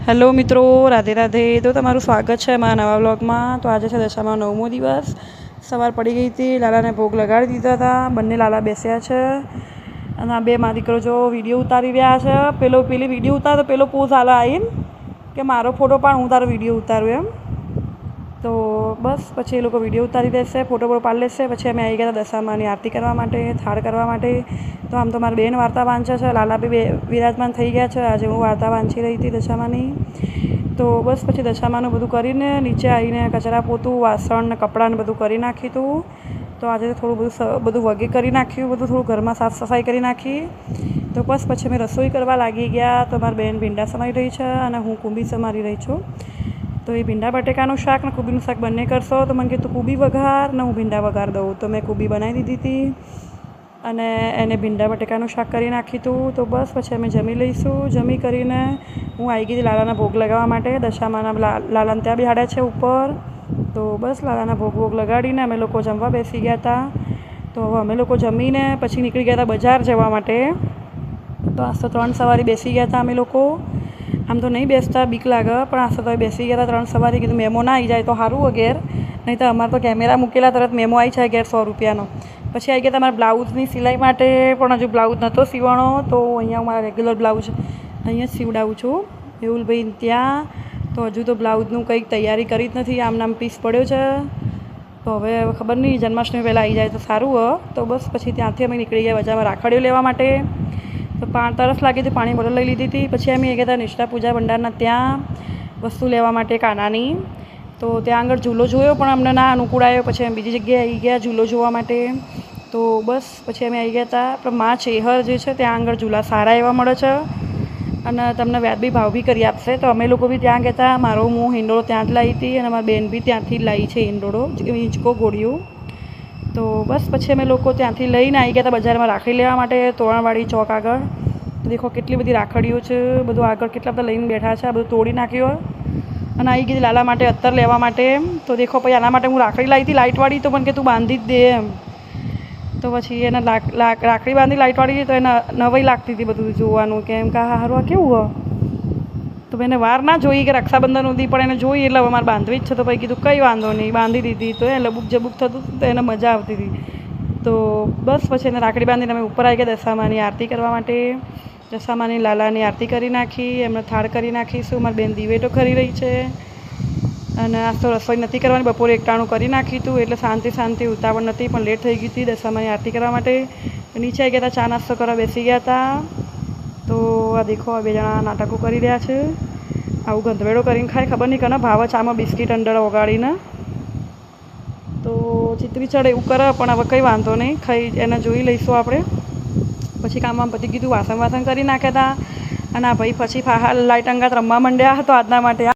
Hello મિત્રો, રાધે રાધે. તો તમારું સ્વાગત છે મારા નવા વ્લોગમાં. તો આજે છે દશામાં 9મો દિવસ. સવાર પડી ગઈ હતી, લાલાને ભોગ લગાડી દીધા હતા. બંને લાલા બેસ્યા છે અને આ બે મારા દીકરો જો વિડીયો ઉતારી રહ્યા છે. પેલી વિડીયો ઉતાર તો પેલો પોઝ હાલ આવીને કે મારો ફોટો પણ હું તારો વિડીયો ઉતારું એમ. તો બસ પછી એ લોકો વિડીયો ઉતારી દેશે, ફોટો પાડી લેશે. પછી અમે આવી ગયા હતા દશામાની આરતી કરવા માટે, થાળ કરવા માટે. તો આમ તો મારી બેન વાર્તા વાંચે છે, લાલા બી વિરાજમાન થઈ ગયા છે. આજે હું વાર્તા વાંચી રહી હતી દશામાની. તો બસ પછી દશામાનું બધું કરીને નીચે આવીને કચરા પોતું, વાસણ ને કપડાં ને બધું કરી નાખ્યું હતું. તો આજે થોડું બધું વગે કરી નાખ્યું, બધું થોડું ઘરમાં સાફ સફાઈ કરી નાખી. તો બસ પછી અમે રસોઈ કરવા લાગી ગયા. તો મારી બેન ભીંડા સમારી રહી છે અને હું કુંબી સમારી રહી છું. તો એ ભીંડા બટેકાનું શાક ને કુબીનું શાક બંને કરશો. તો મને કીધું કુબી વઘાર ને હું ભીંડા વઘાર દઉં. તો મેં કુબી બનાવી દીધી હતી અને એને ભીંડા બટેકાનું શાક કરી નાખ્યું હતું. તો બસ પછી અમે જમી લઈશું. જમી કરીને હું આવી ગઈ હતી લાલાના ભોગ લગાવવા માટે. દશામાના લાલાને ત્યાં બેહાડ્યા છે ઉપર. તો બસ લાલાના ભોગ લગાડીને અમે લોકો જમવા બેસી ગયા હતા. તો હવે અમે લોકો જમીને પછી નીકળી ગયા હતા બજાર જવા માટે. તો આજ તો 3 સવારી બેસી ગયા હતા અમે લોકો. આમ તો નહીં બેસતા, બીક લાગે, પણ આજ તો બેસી ગયા હતા 3 સવારી. કીધું મેમો ના આવી જાય તો સારું વગેરે, નહીં તો અમારે તો કેમેરા મૂકેલા તરત મેમો આવી જાય ઘેર 100 રૂપિયાનો. પછી આવી ગયા તમારા બ્લાઉઝની સિલાઈ માટે, પણ હજુ બ્લાઉઝ નહોતો સીવણો. તો અહીંયા હું મારા રેગ્યુલર બ્લાઉઝ અહીંયા જ સીવડાવું છું મેહુલભાઈ ત્યાં. તો હજુ તો બ્લાઉઝનું કંઈક તૈયારી કરી જ નથી, આમ નામ પીસ પડ્યો છે. તો હવે ખબર નહીં, જન્માષ્ટમી પહેલાં આવી જાય તો સારું હોય. તો બસ પછી ત્યાંથી અમે નીકળી ગયા બજારમાં રાખડીઓ લેવા માટે. તો તરસ લાગી હતી, પાણી બોટલ લઈ લીધી હતી. પછી અમે ગયા હતા નિષ્ઠા પૂજા ભંડારના ત્યાં વસ્તુ લેવા માટે કાનાની. તો ત્યાં આગળ ઝૂલો જોયો પણ અમને ના અનુકૂળ આવ્યો. પછી અમે બીજી જગ્યાએ આવી ગયા ઝૂલો જોવા માટે. તો બસ પછી અમે આવી ગયા હતા. પણ મા ચેહર જે છે ત્યાં આગળ ઝૂલા સારા એવા મળે છે અને તમને વ્યાજબી ભાવ બી કરી આપશે. તો અમે લોકો બી ત્યાં ગયા હતા. મારો હું હિંડોળો ત્યાં જ લાવી હતી અને મારી બેન બી ત્યાંથી જ લાવી છે હિંડોળો, હિંચકો ગોળીઓ. તો બસ પછી અમે લોકો ત્યાંથી લઈને આવી ગયા હતા બજારમાં રાખડી લેવા માટે, તોરણવાડી ચોક આગળ. તો દેખો કેટલી બધી રાખડીઓ છે, બધું આગળ કેટલા બધા લઈને બેઠા છે. આ બધું તોડી નાખ્યું અને આવી ગઈ લાલા માટે અત્તર લેવા માટે. તો દેખો પછી આના માટે હું રાખડી લાવી હતી લાઇટવાળી. તો મને કે તું બાંધી જ દે એમ. તો પછી એને રાખડી બાંધી લાઇટવાળી. તો એને નવાઈ લાગતી હતી બધું જોવાનું, કેમ કે હારું આ કેવું હોય. તો મેં એને વાર ના જોઈ કે રક્ષાબંધન સુધી, પણ એને જોઈ એટલે હવે મારે બાંધવી જ છે. તો પછી કીધું કંઈ વાંધો નહીં, બાંધી દીધી. તો એ લબુક જબુક થતું હતું તો એને મજા આવતી હતી. તો બસ પછી એને રાખડી બાંધીને અમે ઉપર આવી ગયા દશામાની આરતી કરવા માટે. દશામાની લાલાની આરતી કરી નાખી, એમને થાળ કરી નાખીશું. મારી બેન દિવેટો કરી રહી છે અને આજ તો રસોઈ નથી કરવાની, બપોરે એકટાણું કરી નાખ્યું હતું એટલે શાંતિ ઉતાવળ નથી, પણ લેટ થઈ ગઈ હતી દશામાની આરતી કરવા માટે. નીચે આવી ગયા હતા, ચા નાસ્તો કરવા બેસી ગયા હતા. તો આ દેખો આ 2 જણા નાટકો કરી રહ્યા છે. આવું ગંધવેડો કરીને ખાય, ખબર નહીં કને ભાવે ચામાં બિસ્કીટ અંદર ઓગાળીને. તો ચિત્રી ચડે એવું કરે, પણ હવે કંઈ વાંધો નહીં, ખાઈ એને જોઈ લઈશું આપણે. પછી કામમાં પછી કીધું વાસણ કરી નાખ્યા હતા. અને આ ભાઈ પછી લાઇટ અંગાત રમવા માંડ્યા હતો આજના માટે.